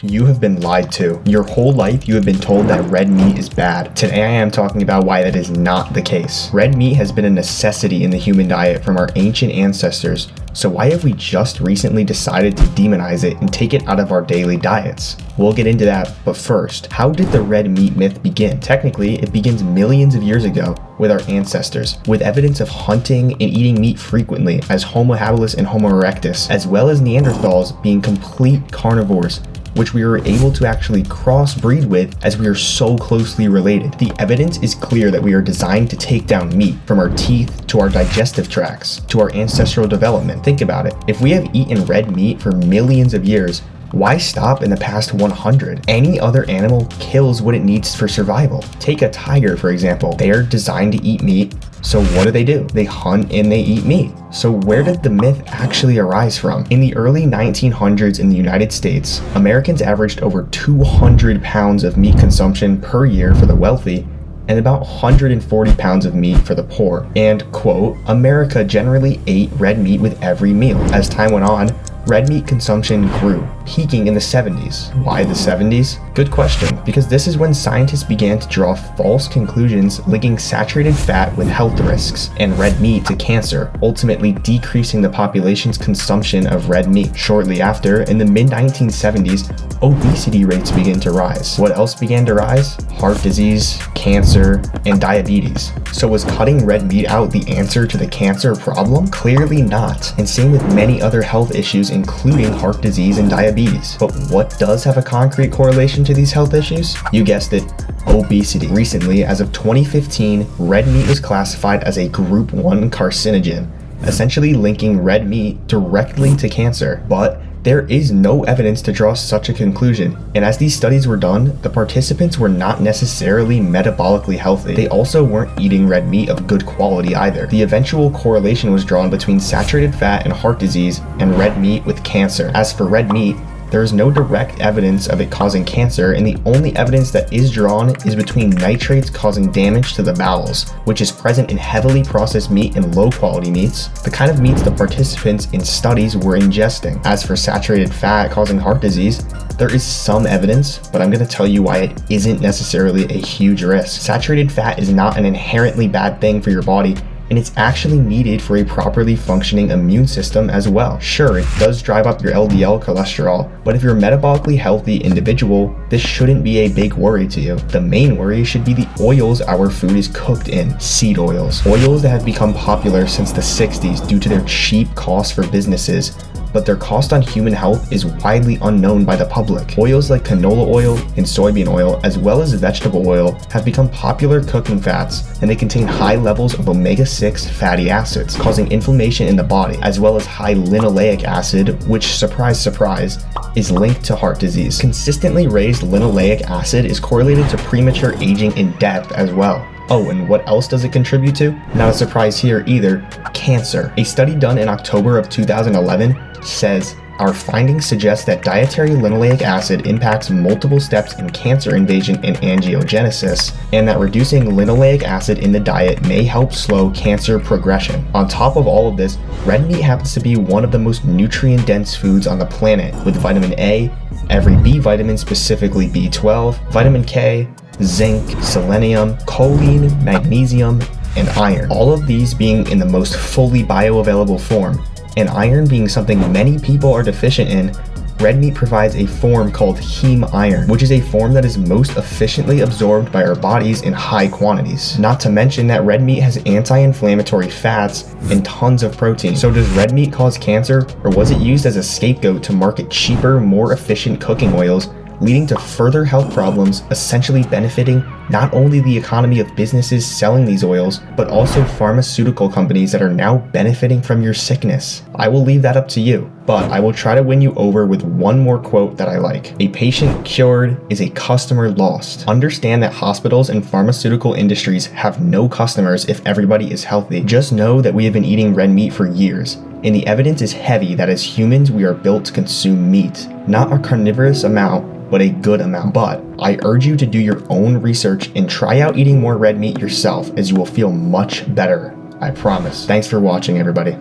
You have been lied to. Your whole life you have been told that red meat is bad. Today I am talking about why that is not the case. Red meat has been a necessity in the human diet from our ancient ancestors, so why have we just recently decided to demonize it and take it out of our daily diets? We'll get into that, but first, how did the red meat myth begin? Technically, it begins millions of years ago with our ancestors, with evidence of hunting and eating meat frequently as Homo habilis and Homo erectus, as well as Neanderthals being complete carnivores, which we were able to actually crossbreed with as we are so closely related. The evidence is clear that we are designed to take down meat, from our teeth to our digestive tracts to our ancestral development. Think about it. If we have eaten red meat for millions of years, why stop in the past 100? Any other animal kills what it needs for survival. Take a tiger, for example. They are designed to eat meat, so what do? They hunt and they eat meat. So where did the myth actually arise from? In the early 1900s in the United States, Americans averaged over 200 pounds of meat consumption per year for the wealthy, and about 140 pounds of meat for the poor. And, quote, America generally ate red meat with every meal. As time went on, red meat consumption grew, peaking in the 70s. Why the 70s? Good question, because this is when scientists began to draw false conclusions linking saturated fat with health risks and red meat to cancer, ultimately decreasing the population's consumption of red meat. Shortly after, in the mid-1970s, obesity rates began to rise. What else began to rise? Heart disease, cancer, and diabetes. So was cutting red meat out the answer to the cancer problem? Clearly not, and same with many other health issues including heart disease and diabetes. But what does have a concrete correlation to these health issues? You guessed it, obesity. Recently, as of 2015, red meat was classified as a Group 1 carcinogen, essentially linking red meat directly to cancer. But there is no evidence to draw such a conclusion, and as these studies were done, the participants were not necessarily metabolically healthy. They also weren't eating red meat of good quality either. The eventual correlation was drawn between saturated fat and heart disease and red meat with cancer. As for red meat, there is no direct evidence of it causing cancer, and the only evidence that is drawn is between nitrates causing damage to the bowels, which is present in heavily processed meat and low-quality meats, the kind of meats the participants in studies were ingesting. As for saturated fat causing heart disease, there is some evidence, but I'm going to tell you why it isn't necessarily a huge risk. Saturated fat is not an inherently bad thing for your body, and it's actually needed for a properly functioning immune system as well. Sure, it does drive up your LDL cholesterol, but if you're a metabolically healthy individual, this shouldn't be a big worry to you. The main worry should be the oils our food is cooked in. Seed oils. Oils that have become popular since the 60s due to their cheap cost for businesses, but their cost on human health is widely unknown by the public. Oils like canola oil and soybean oil, as well as vegetable oil, have become popular cooking fats, and they contain high levels of omega-6 fatty acids, causing inflammation in the body, as well as high linoleic acid, which, surprise, surprise, is linked to heart disease. Consistently raised linoleic acid is correlated to premature aging and death as well. Oh, and what else does it contribute to? Not a surprise here either, cancer. A study done in October of 2011 says, our findings suggest that dietary linoleic acid impacts multiple steps in cancer invasion and angiogenesis, and that reducing linoleic acid in the diet may help slow cancer progression. On top of all of this, red meat happens to be one of the most nutrient-dense foods on the planet, with vitamin A, every B vitamin, specifically B12, vitamin K, zinc, selenium, choline, magnesium, and iron. All of these being in the most fully bioavailable form, and iron being something many people are deficient in. Red meat provides a form called heme iron, which is a form that is most efficiently absorbed by our bodies in high quantities. Not to mention that red meat has anti-inflammatory fats and tons of protein. So does red meat cause cancer, or was it used as a scapegoat to market cheaper, more efficient cooking oils, leading to further health problems, essentially benefiting not only the economy of businesses selling these oils, but also pharmaceutical companies that are now benefiting from your sickness? I will leave that up to you, but I will try to win you over with one more quote that I like. A patient cured is a customer lost. Understand that hospitals and pharmaceutical industries have no customers if everybody is healthy. Just know that we have been eating red meat for years, and the evidence is heavy that as humans we are built to consume meat, not a carnivorous amount, but a good amount. But I urge you to do your own research and try out eating more red meat yourself, as you will feel much better. I promise. Thanks for watching, everybody.